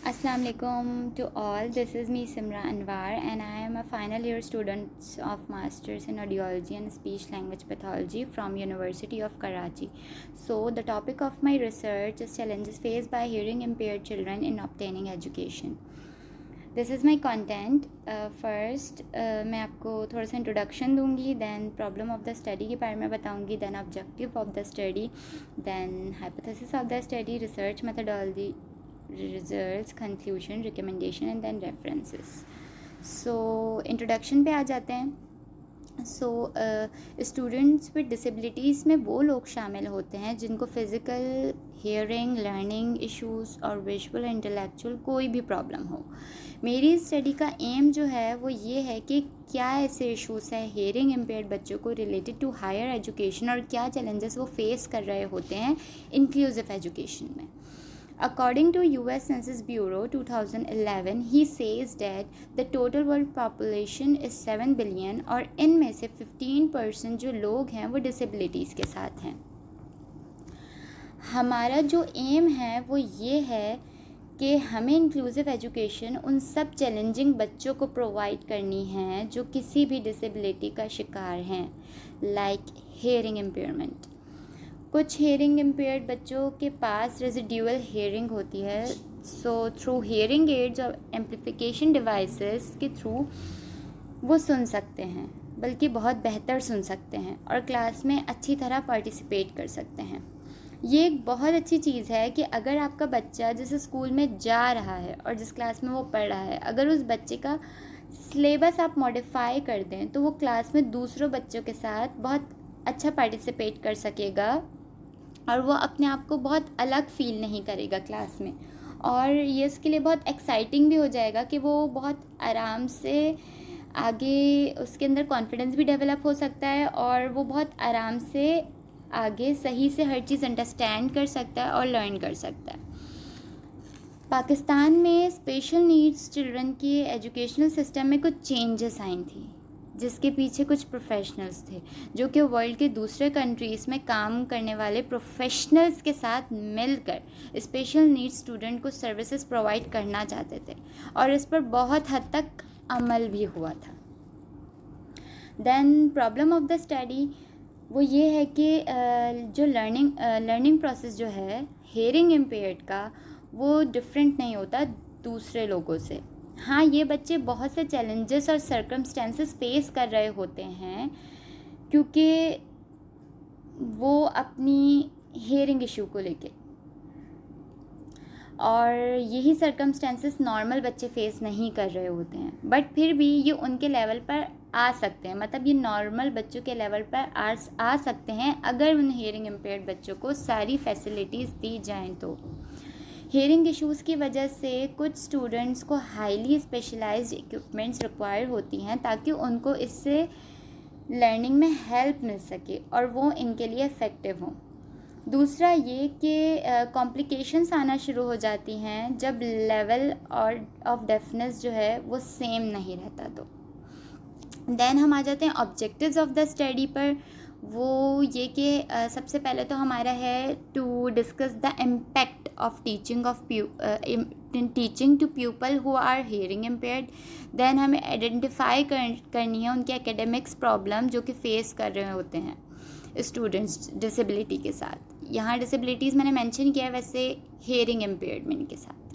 Assalamu alaikum to all. This is me Simra Anwar and I am a final year student of Masters in Audiology and Speech Language Pathology from University of Karachi. So the topic of my research is challenges faced by hearing impaired children in obtaining education. This is my content. First मैं आपको थोड़ा सा introduction दूंगी, then problem of the study के बारे में बताऊंगी, then objective of the study, then hypothesis of the study, research methodology, results, conclusion, recommendation and then references. So introduction पे आ जाते हैं. So students with disabilities में वो लोग शामिल होते हैं जिनको फिज़िकल, हेयरिंग, लर्निंग इश्यूज़ और विजुअल इंटेलेक्चुअल कोई भी प्रॉब्लम हो. मेरी स्टडी का एम जो है वो ये है कि क्या ऐसे इश्यूज़ हैं हेयरिंग इम्पेयर्ड बच्चों को रिलेटेड टू हायर एजुकेशन और क्या चैलेंजेस वो फेस कर रहे होते हैं इंक्लूसिव एजुकेशन में. According to US Census Bureau 2011, he says that the total world population is 7 billion और इनमें से 15% जो लोग हैं वो डिसेबिलिटीज़ के साथ हैं. हमारा जो एम है वो ये है कि हमें इंक्लूसिव एजुकेशन उन सब चैलेंजिंग बच्चों को प्रोवाइड करनी है जो किसी भी डिसेबिलिटी का शिकार हैं, लाइक हेयरिंग इम्पेयरमेंट. कुछ हेयरिंग इम्पेयर्ड बच्चों के पास रेजिड्यूअल हेयरिंग होती है. सो थ्रू हेयरिंग एड्स और एम्प्लीफिकेशन डिवाइसेस के थ्रू वो सुन सकते हैं, बल्कि बहुत बेहतर सुन सकते हैं और क्लास में अच्छी तरह पार्टिसिपेट कर सकते हैं. ये एक बहुत अच्छी चीज़ है कि अगर आपका बच्चा जिस स्कूल में जा रहा है और जिस क्लास में वो पढ़ रहा है, अगर उस बच्चे का सिलेबस आप मॉडिफाई कर दें तो वो क्लास में दूसरों बच्चों के साथ बहुत अच्छा पार्टिसिपेट कर सकेगा और वो अपने आप को बहुत अलग फ़ील नहीं करेगा क्लास में. और ये उसके लिए बहुत एक्साइटिंग भी हो जाएगा कि वो बहुत आराम से आगे उसके अंदर कॉन्फिडेंस भी डेवलप हो सकता है और वो बहुत आराम से आगे सही से हर चीज़ अंडरस्टैंड कर सकता है और लर्न कर सकता है. पाकिस्तान में स्पेशल नीड्स चिल्ड्रन के एजुकेशनल सिस्टम में कुछ चेंजेस आई थी जिसके पीछे कुछ प्रोफेशनल्स थे जो कि वर्ल्ड के दूसरे कंट्रीज़ में काम करने वाले प्रोफेशनल्स के साथ मिलकर स्पेशल नीड्स स्टूडेंट को सर्विसेज प्रोवाइड करना चाहते थे और इस पर बहुत हद तक अमल भी हुआ था. Then problem of the study वो ये है कि जो लर्निंग प्रोसेस जो है हेयरिंग इम्पेयर्ड का वो डिफरेंट नहीं होता दूसरे लोगों से. हाँ, ये बच्चे बहुत से चैलेंजेस और सर्कमस्टेंसेस फेस कर रहे होते हैं क्योंकि वो अपनी हेयरिंग इशू को लेके, और यही सर्कमस्टेंसेस नॉर्मल बच्चे फेस नहीं कर रहे होते हैं, बट फिर भी ये उनके लेवल पर आ सकते हैं. मतलब ये नॉर्मल बच्चों के लेवल पर आ सकते हैं अगर उन हेयरिंग इम्पेयर्ड बच्चों को सारी फैसिलिटीज़ दी जाएं तो. हेयरिंग इश्यूज़ की वजह से कुछ स्टूडेंट्स को हाईली स्पेशलाइज्ड इक्विपमेंट्स रिक्वायर होती हैं ताकि उनको इससे लर्निंग में हेल्प मिल सके और वो इनके लिए इफ़ेक्टिव हों. दूसरा ये कि कॉम्प्लिकेशंस आना शुरू हो जाती हैं जब लेवल और ऑफ डेफनेस जो है वो सेम नहीं रहता. तो देन हम आ जाते हैं ऑब्जेक्टिव्स ऑफ द स्टडी पर. वो ये कि सबसे पहले तो हमारा है to discuss the impact of teaching to people who are hearing impaired. Then हमें आइडेंटिफाई करनी है उनके एकेडमिक्स प्रॉब्लम जो कि फेस कर रहे होते हैं स्टूडेंट्स डिसेबिलिटी के साथ. यहाँ डिसेबिलिटीज़ मैंने मेंशन किया है, वैसे हेयरिंग इम्पेयरमेंट के साथ.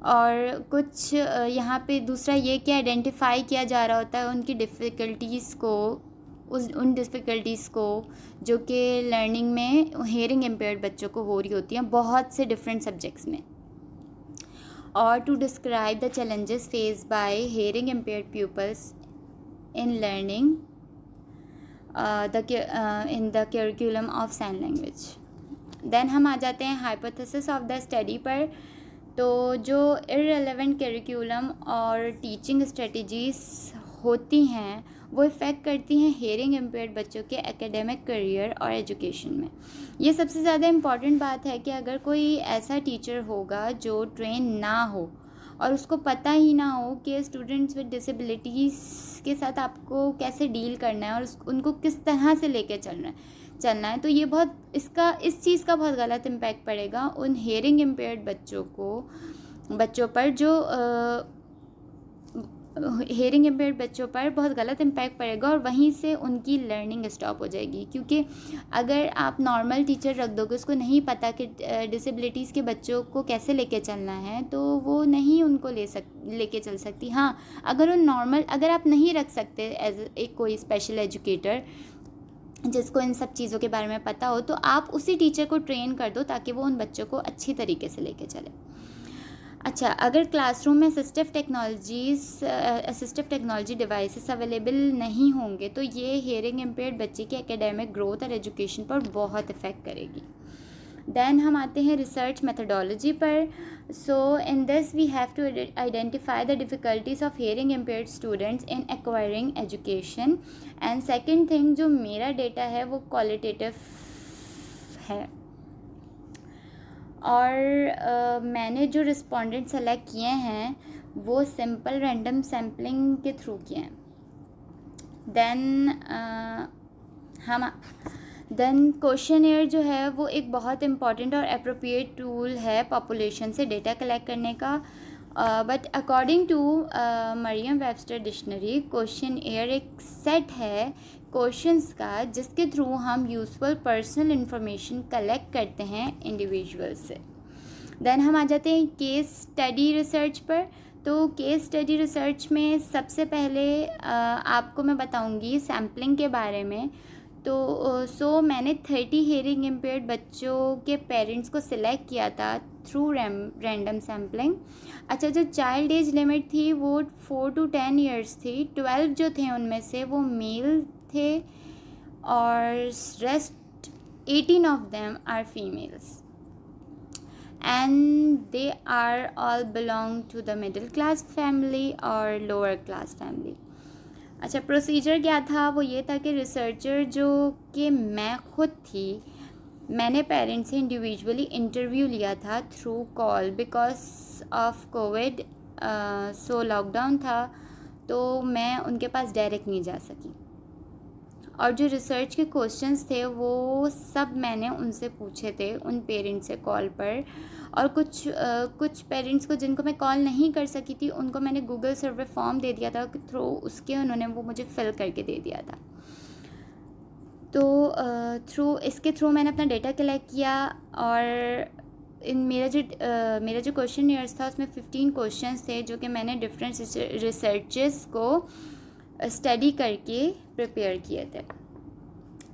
और कुछ यहाँ पे दूसरा ये कि आइडेंटिफाई किया जा रहा होता है उनकी डिफ़िकल्टीज़ को, उन डिफ़िकल्टीज़ को जो कि लर्निंग में हेयरिंग इम्पेयर्ड बच्चों को हो रही होती हैं बहुत से डिफरेंट सब्जेक्ट्स में. और to describe the challenges face by hearing impaired peoples in learning in the curriculum of sign language. Then हम आ जाते हैं हाइपोथेसिस ऑफ द स्टडी पर. तो जो इररिलेवेंट करिकुलम और टीचिंग स्ट्रेटजीज़ होती हैं वो इफ़ेक्ट करती हैं हेयरिंग इम्पेयर्ड बच्चों के एकेडमिक करियर और एजुकेशन में. ये सबसे ज़्यादा इम्पॉर्टेंट बात है कि अगर कोई ऐसा टीचर होगा जो ट्रेन ना हो और उसको पता ही ना हो कि स्टूडेंट्स विद डिसेबिलिटीज़ के साथ आपको कैसे डील करना है और उनको किस तरह से लेके चलना है, तो ये इस चीज़ का बहुत गलत इम्पैक्ट पड़ेगा उन हेयरिंग इम्पेयर्ड बच्चों को बच्चों पर जो हेयरिंग इम्पेयर्ड बच्चों पर बहुत गलत इम्पैक्ट पड़ेगा और वहीं से उनकी लर्निंग स्टॉप हो जाएगी। क्योंकि अगर आप नॉर्मल टीचर रख दोगे, उसको नहीं पता कि डिसेबिलिटीज़ के बच्चों को कैसे लेके चलना है, तो वो नहीं उनको लेके चल सकती। हाँ, अगर आप नहीं रख सकते एज एक कोई स्पेशल एजुकेटर जिसको इन सब चीज़ों के बारे में पता हो, तो आप उसी टीचर को ट्रेन कर दो ताकि वो उन बच्चों को अच्छी तरीके से लेके चले। अच्छा, अगर क्लासरूम में असिस्टिव टेक्नोलॉजी डिवाइसेस अवेलेबल नहीं होंगे तो ये हियरिंग इम्पेयर्ड बच्चे की एकेडमिक ग्रोथ और एजुकेशन पर बहुत इफ़ेक्ट करेगी। देन हम आते हैं रिसर्च मेथडोलॉजी पर। So in this we have to identify the difficulties of hearing impaired students in acquiring education. And second thing, जो मेरा डेटा है वो क्वालिटेटिव है और मैंने जो रिस्पोंडेंट सेलेक्ट किए हैं वो सिंपल रैंडम सैम्पलिंग के थ्रू किए हैं। देन क्वेश्चनएयर जो है वो एक बहुत इम्पॉर्टेंट और अप्रोप्रिएट टूल है पॉपुलेशन से डेटा कलेक्ट करने का। But according to Merriam Webster dictionary, questionnaire एक सेट है क्वेश्चंस का जिसके थ्रू हम यूज़फुल पर्सनल इन्फॉर्मेशन कलेक्ट करते हैं इंडिविजुअल से। देन हम आ जाते हैं केस स्टडी रिसर्च पर। तो केस स्टडी रिसर्च में सबसे पहले आपको मैं बताऊंगी सैम्पलिंग के बारे में। तो मैंने 30 हियरिंग इम्पेयर्ड बच्चों के पेरेंट्स को सिलेक्ट किया था थ्रू रैंडम सैम्पलिंग। अच्छा, जो चाइल्ड एज लिमिट थी वो 4 to 10 ईयर्स थी। 12 जो थे उनमें से वो मेल थे और rest 18 of them are females and they are all belong to the middle class family और लोअर क्लास फैमिली। अच्छा, प्रोसीजर क्या था? वो ये था कि रिसर्चर जो कि मैं खुद थी, मैंने पेरेंट्स से इंडिविजुअली इंटरव्यू लिया था through call because of Covid. So lockdown था तो मैं उनके पास डायरेक्ट नहीं जा सकी और जो रिसर्च के क्वेश्चंस थे वो सब मैंने उनसे पूछे थे उन पेरेंट्स से कॉल पर। और कुछ पेरेंट्स को जिनको मैं कॉल नहीं कर सकी थी उनको मैंने गूगल सर्वे फॉर्म दे दिया था थ्रू उसके उन्होंने वो मुझे फिल करके दे दिया था। तो इसके थ्रू मैंने अपना डेटा कलेक्ट किया और मेरा जो क्वेश्चन ईयर्स था उसमें 15 क्वेश्चंस थे जो कि मैंने डिफरेंट रिसर्चेस को स्टडी करके प्रिपेयर किए थे।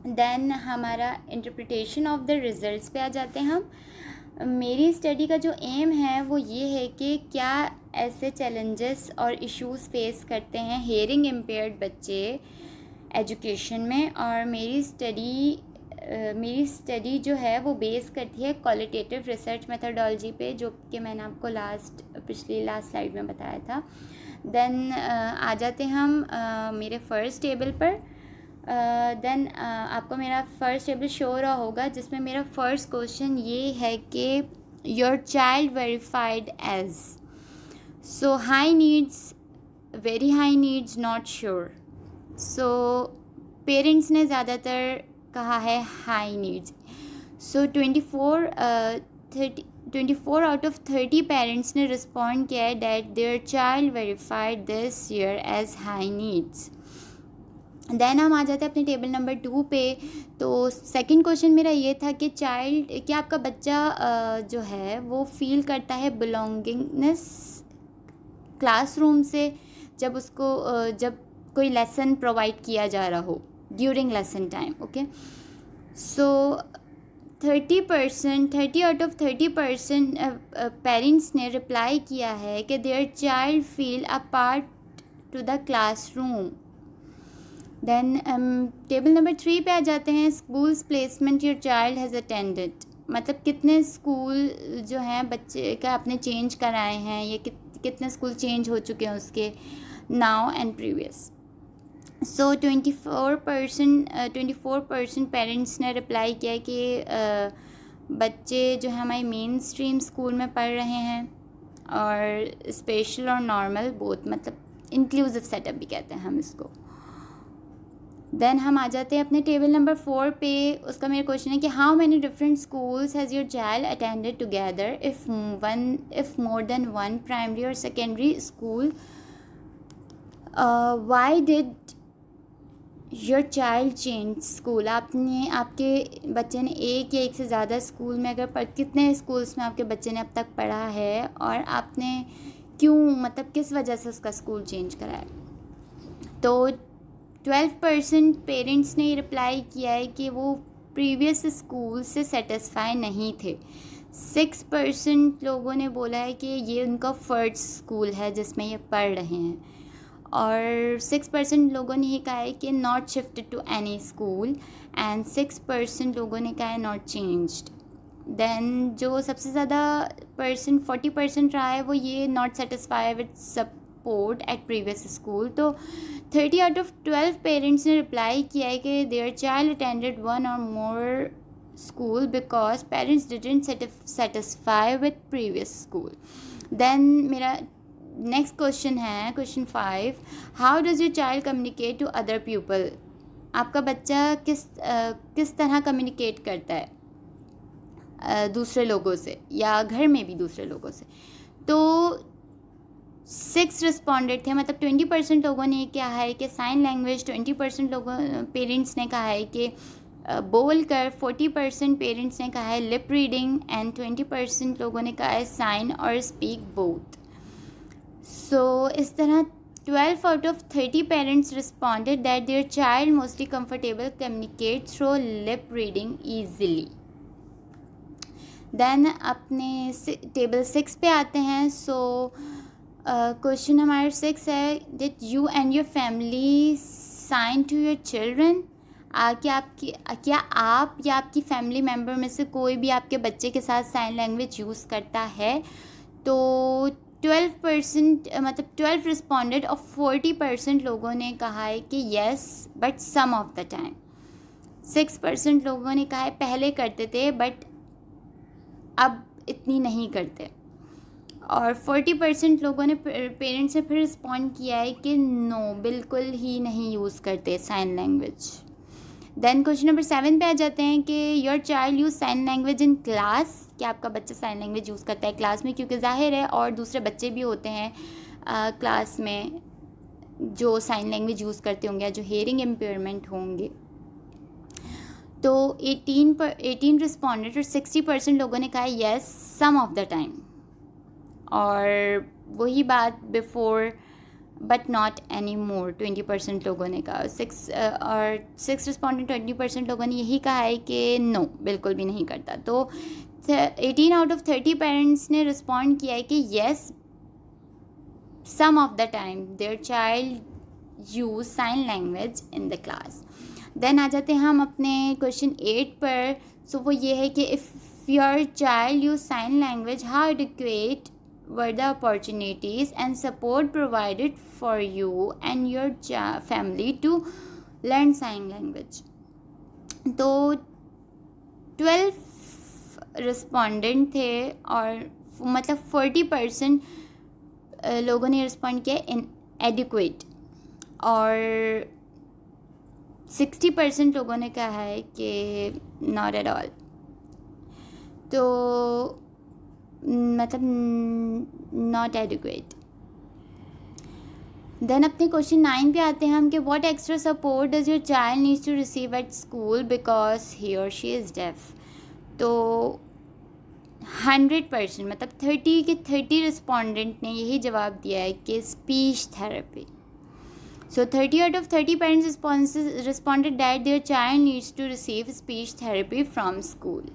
देन हमारा इंटरप्रिटेशन ऑफ द रिजल्ट्स पे आ जाते हैं हम। मेरी स्टडी का जो एम है वो ये है कि क्या ऐसे चैलेंजेस और इश्यूज़ फेस करते हैं हियरिंग इम्पेयर्ड बच्चे एजुकेशन में। और मेरी स्टडी जो है वो बेस करती है क्वालिटेटिव रिसर्च मेथडोलॉजी पे, जो कि मैंने आपको लास्ट स्लाइड में बताया था। देन आ जाते हैं हम मेरे फर्स्ट टेबल पर। देन आपको मेरा फर्स्ट टेबल शो हो रहा होगा जिसमें मेरा फर्स्ट क्वेश्चन ये है कि your child verified age, so high needs, very high needs, not sure. So parents ने ज़्यादातर कहा है high needs. So 24 out of 30 parents ने रिस्पॉन्ड किया है that their child verified this year age high needs. Then हम आ जाते हैं अपने टेबल नंबर 2 पे। तो सेकंड क्वेश्चन मेरा ये था कि क्या आपका बच्चा जो है वो फील करता है बिलोंगिंगनेस क्लासरूम से जब कोई लेसन प्रोवाइड किया जा रहा हो during lesson time. Okay, so 30 out of 30% parents ने रिप्लाई किया है कि their child feel a part to the classroom. Then table number 3 पे आ जाते हैं, schools placement your child has attended. मतलब कितने स्कूल जो हैं बच्चे का आपने चेंज कराए हैं, ये कितने स्कूल चेंज हो चुके हैं उसके now and previous. So 24% parents ने रिप्लाई किया कि बच्चे जो है हमारे मेन स्ट्रीम स्कूल में पढ़ रहे हैं और स्पेशल और नॉर्मल बोथ, मतलब इंक्लूसिव सेटअप भी कहते हैं हम इसको। देन हम आ जाते हैं अपने टेबल नंबर 4 पे। उसका मेरा क्वेश्चन है कि how many different schools has your child attended together if more than one primary और secondary school, why did your child change school. आपके बच्चे ने एक या एक से ज़्यादा स्कूल में कितने स्कूल्स में आपके बच्चे ने अब तक पढ़ा है और आपने क्यों, मतलब किस वजह से उसका स्कूल चेंज करा है। तो 12% पेरेंट्स ने रिप्लाई किया है कि वो प्रीवियस स्कूल से सेटिस्फाई नहीं थे। 6% लोगों ने बोला है कि ये उनका फर्स्ट स्कूल है जिसमें ये पढ़ रहे हैं, और 6% लोगों ने ये कहा है कि not shifted to any school, and 6% लोगों ने कहा है नॉट चेंज्ड। देन जो सबसे ज़्यादा 40% रहा है वो ये not satisfy with support at previous school. तो 30 आउट ऑफ 12 पेरेंट्स ने रिप्लाई किया है कि देयर चाइल्ड अटेंडेड वन और more school because parents didn't satisfy with previous school. Then मेरा नेक्स्ट क्वेश्चन है question 5, how does your child communicate to other people. आपका बच्चा किस तरह कम्युनिकेट करता है दूसरे लोगों से या घर में भी दूसरे लोगों से। तो 6 रिस्पॉन्डेड थे, मतलब 20% लोगों ने कहा है कि साइन लैंग्वेज, 20% लोगों पेरेंट्स ने कहा है कि बोल कर, 40% पेरेंट्स ने कहा है लिप रीडिंग, एंड 20% लोगों ने कहा है साइन और स्पीक बोथ। सो इस तरह 12 out of 30 parents responded that their child mostly comfortable communicate through lip reading easily. Then अपने टेबल 6 पे आते हैं। सो क्वेश्चन हमारा 6 है, did you and your family sign to your children. क्या आप या आपकी फैमिली मेम्बर में से कोई भी आपके बच्चे के साथ साइन लैंग्वेज यूज़ करता है। तो 12% मतलब 12 रिस्पॉन्डेड और 40% लोगों ने कहा है कि yes but some of the time. 6% लोगों ने कहा है पहले करते थे बट अब इतनी नहीं करते, और 40% लोगों ने पेरेंट्स से फिर रिस्पॉन्ड किया है कि नो, बिल्कुल ही नहीं यूज़ करते sign language. Then question number 7 पे आ जाते हैं कि your child use sign language in class. क्या आपका बच्चा साइन लैंग्वेज यूज़ करता है क्लास में, क्योंकि जाहिर है और दूसरे बच्चे भी होते हैं क्लास में जो साइन लैंग्वेज यूज़ करते होंगे या जो हेयरिंग इम्पेयरमेंट होंगे। तो 18 रिस्पॉन्डेड और 60% लोगों ने कहा yes some of the time, और वही बात before but not any more 20% लोगों ने कहा। 6 रिस्पॉन्डेड 20% लोगों ने यही कहा है कि नो, बिल्कुल भी नहीं करता। तो 18 आउट ऑफ 30 पेरेंट्स ने रिस्पॉन्ड किया है कि yes some of the time their child use sign language in the class. Then आ जाते हैं हम अपने क्वेश्चन 8 पर। सो वो ये है कि if your child use sign language, how adequate were the opportunities and support provided for you and your family to learn sign language। तो 12 रिस्पॉन्डेंट थे और मतलब 40% लोगों ने रिस्पॉन्ड किया इनएडिक्वेट, और 60% लोगों ने कहा है कि नॉट एट ऑल। तो मतलब नॉट एडिक्वेट। देन अपने क्वेश्चन 9 पे आते हैं हम कि what extra support does your child needs to receive at school because he और शी इज़ डेफ। तो 100% मतलब 30 रिस्पॉन्डेंट ने यही जवाब दिया है कि speech therapy. So 30 out of 30 parents responded that their child needs to receive speech therapy from school.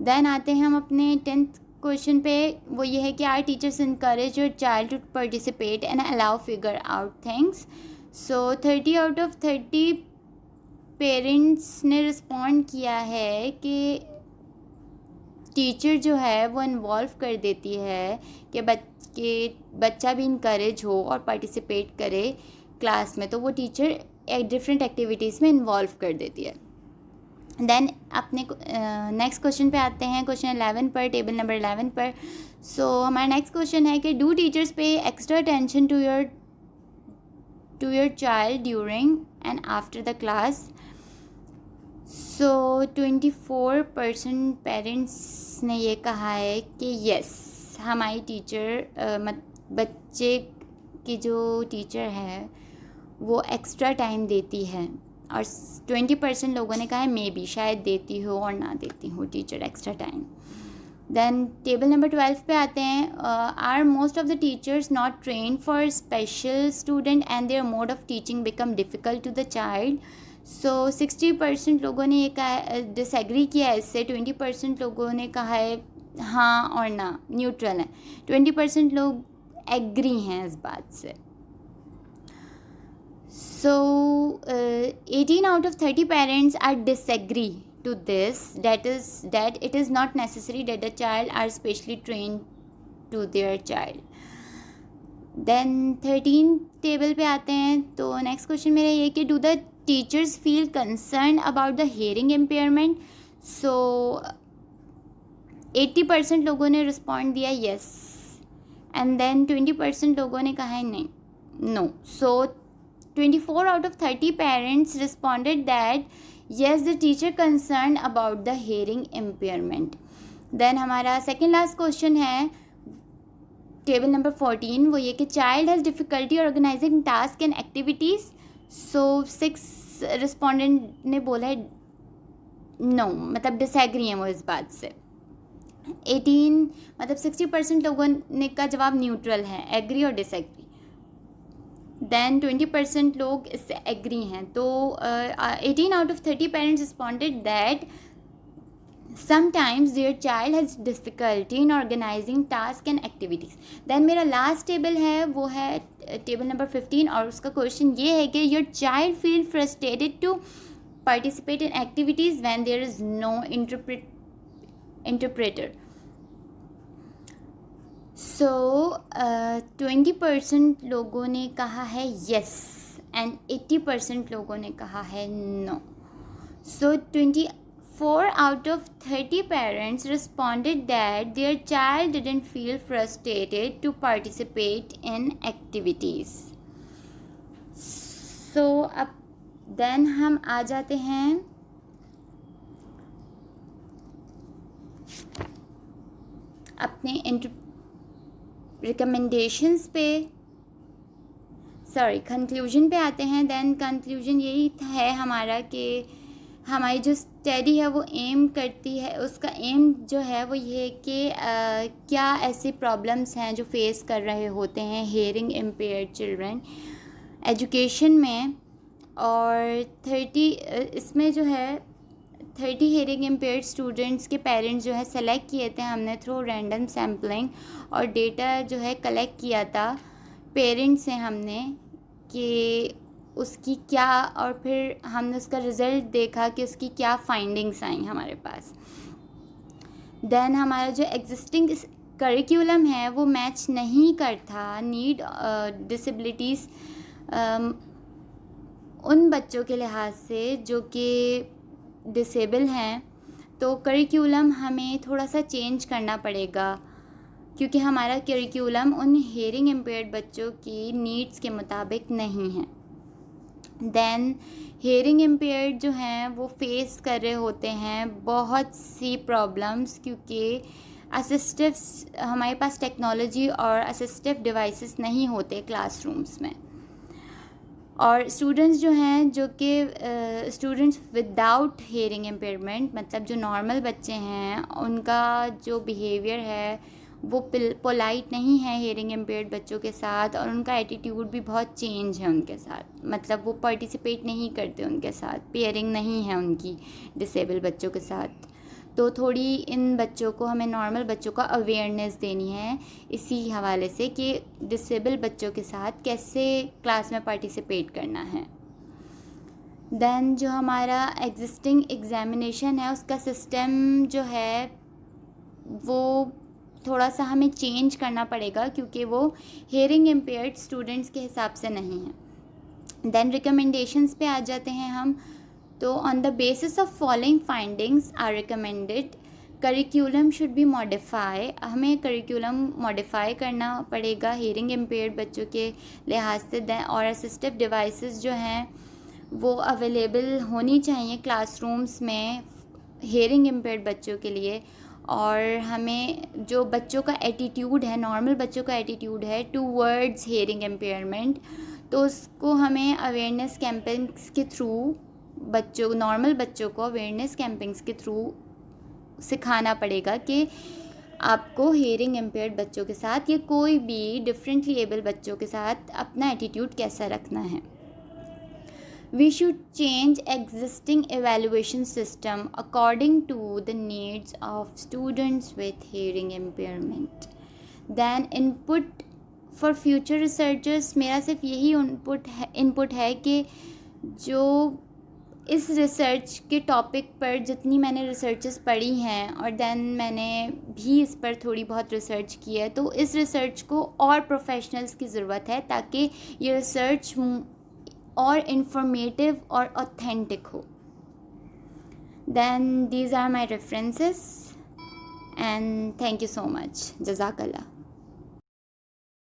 Then आते हैं हम अपने 10th क्वेश्चन पे। वो ये है कि are teachers encourage your child to participate and allow figure out things. So 30 out of 30 parents ने रिस्पॉन्ड किया है कि टीचर जो है वो इन्वॉल्व कर देती है कि बच्चा भी इनकरेज हो और पार्टिसिपेट करे क्लास में, तो वो टीचर डिफरेंट एक्टिविटीज़ में इन्वॉल्व कर देती है। देन अपने नेक्स्ट क्वेश्चन पे आते हैं क्वेश्चन 11 पर, टेबल नंबर 11 पर। सो हमारा नेक्स्ट क्वेश्चन है कि do teachers pay extra attention to your to your child during and after the class. So 24% parents ने ये कहा है कि यस, हमारी टीचर बच्चे की जो टीचर है वो एक्स्ट्रा टाइम देती है, और 20% लोगों ने कहा है मे बी, शायद देती हो और ना देती हो teacher extra time. Then table number 12 पे आते हैं. Are most of the teachers not train for special student and their mode of teaching become difficult to the child. So 60% लोगों ने ये कहा, डिसएग्री किया है इससे. 20% लोगों ने कहा है हाँ और ना, न्यूट्रल है. 20% लोग एग्री हैं इस बात से. So 18 out of 30 parents are disagree to this, that it is not necessary that the child are specially trained to their child. Then 13 table पे आते हैं. तो नेक्स्ट क्वेश्चन मेरा ये कि do the teachers feel concern about the hearing impairment. So 80% लोगों ने respond दिया येस, एंड देन 20% लोगों ने कहा है नहीं, no. So 24 out of 30 parents responded that yes, the teacher concerned about the hearing impairment. Then हमारा सेकेंड लास्ट क्वेश्चन है टेबल नंबर 14, वो ये कि child has difficulty organising task and activities. So 6 respondent ने बोला है नो, मतलब disagree हैं वो इस बात से. 18 मतलब 60% लोगों ने का जवाब न्यूट्रल है, एग्री और डिसएग्री. देन 20% लोग इससे एग्री हैं. तो 18 out of 30 parents responded that sometimes their child has difficulty in organizing tasks and activities. then मेरा लास्ट टेबल है वो है टेबल नंबर 15, और उसका क्वेश्चन ये है कि your child feel frustrated to participate in activities when there is no interpreter. सो 20% लोगों ने कहा है येस एंड 80% लोगों ने कहा है no. So 24 out of 30 parents responded that their child didn't feel frustrated to participate in activities. So अब then हम आ जाते हैं अपने रिकमेंडेशंस पे, कंक्लूजन पे आते हैं. देन कंक्लूजन यही है हमारा कि हमारी जो स्टडी है वो एम करती है, उसका एम जो है वो ये है कि क्या ऐसी प्रॉब्लम्स हैं जो फेस कर रहे होते हैं हेयरिंग इम्पेयर्ड चिल्ड्रन एजुकेशन में. और 30 इसमें जो है 30 हेयरिंग इम्पेयर्ड स्टूडेंट्स के पेरेंट्स जो है सेलेक्ट किए थे हमने थ्रू रैंडम सैम्पलिंग, और डेटा जो है कलेक्ट किया था पेरेंट्स से हमने कि उसकी क्या, और फिर हमने उसका रिज़ल्ट देखा कि उसकी क्या फाइंडिंग्स आई हमारे पास. देन हमारा जो एग्जिस्टिंग करिकुलम है वो मैच नहीं करता नीड डिसेबिलिटीज़ उन बच्चों के लिहाज से जो कि डिसेबल हैं. तो करिकुलम हमें थोड़ा सा चेंज करना पड़ेगा क्योंकि हमारा करिकुलम उन हेयरिंग इम्पेयर्ड बच्चों की नीड्स के मुताबिक नहीं है. देन हेयरिंग इम्पेयर्ड जो हैं वो फेस कर रहे होते हैं बहुत सी प्रॉब्लम्स, क्योंकि असिस्टिव्स हमारे पास टेक्नोलॉजी और असिस्टिव डिवाइसेस नहीं होते क्लासरूम्स में. और स्टूडेंट्स जो हैं जो कि स्टूडेंट्स विदाउट हेयरिंग इम्पेयरमेंट, मतलब जो नॉर्मल बच्चे हैं, उनका जो बिहेवियर है वो पोलाइट नहीं है हेयरिंग इम्पेयर्ड बच्चों के साथ, और उनका एटीट्यूड भी बहुत चेंज है उनके साथ. मतलब वो पार्टिसिपेट नहीं करते उनके साथ, पेयरिंग नहीं है उनकी डिसेबल बच्चों के साथ. तो थोड़ी इन बच्चों को हमें नॉर्मल बच्चों का अवेयरनेस देनी है इसी हवाले से कि डिसेबल बच्चों के साथ कैसे क्लास में पार्टिसिपेट करना है. देन जो हमारा एग्जिस्टिंग एग्ज़ामिनेशन है उसका सिस्टम जो है वो थोड़ा सा हमें चेंज करना पड़ेगा क्योंकि वो हेयरिंग इम्पेयर्ड स्टूडेंट्स के हिसाब से नहीं है. देन रिकमेंडेशंस पे आ जाते हैं हम. तो on the basis of following findings are recommended curriculum should be modify, हमें करिकुलम मॉडिफाई करना पड़ेगा हेयरिंग इम्पेयर्ड बच्चों के लिहाज से। दें और असिस्टिव डिवाइसेस जो हैं वो अवेलेबल होनी चाहिए क्लासरूम्स में हेयरिंग इम्पेयर्ड बच्चों के लिए। और हमें जो बच्चों का एटीट्यूड है, नॉर्मल बच्चों का एटीट्यूड है टूवर्ड्स हेयरिंग इम्पेयरमेंट, तो उसको हमें अवेयरनेस कैंपेन्स के थ्रू नॉर्मल बच्चों को अवेयरनेस कैंपेन्स के थ्रू सिखाना पड़ेगा कि आपको हेयरिंग इम्पेयर्ड बच्चों के साथ या कोई भी डिफरेंटली एबल बच्चों के साथ अपना एटीट्यूड कैसा रखना है। We should change existing evaluation system according to the needs of students with hearing impairment. Then input for future researchers, मेरा सिर्फ यही इनपुट है कि जो इस रिसर्च के टॉपिक पर जितनी मैंने रिसर्चेस पढ़ी हैं और देन मैंने भी इस पर थोड़ी बहुत रिसर्च की है, तो इस रिसर्च को और प्रोफेशनल्स की ज़रूरत है ताकि ये रिसर्च और इंफॉर्मेटिव और ऑथेंटिक हो। Then these are my references and thank you so much. जज़ाकल्लाह।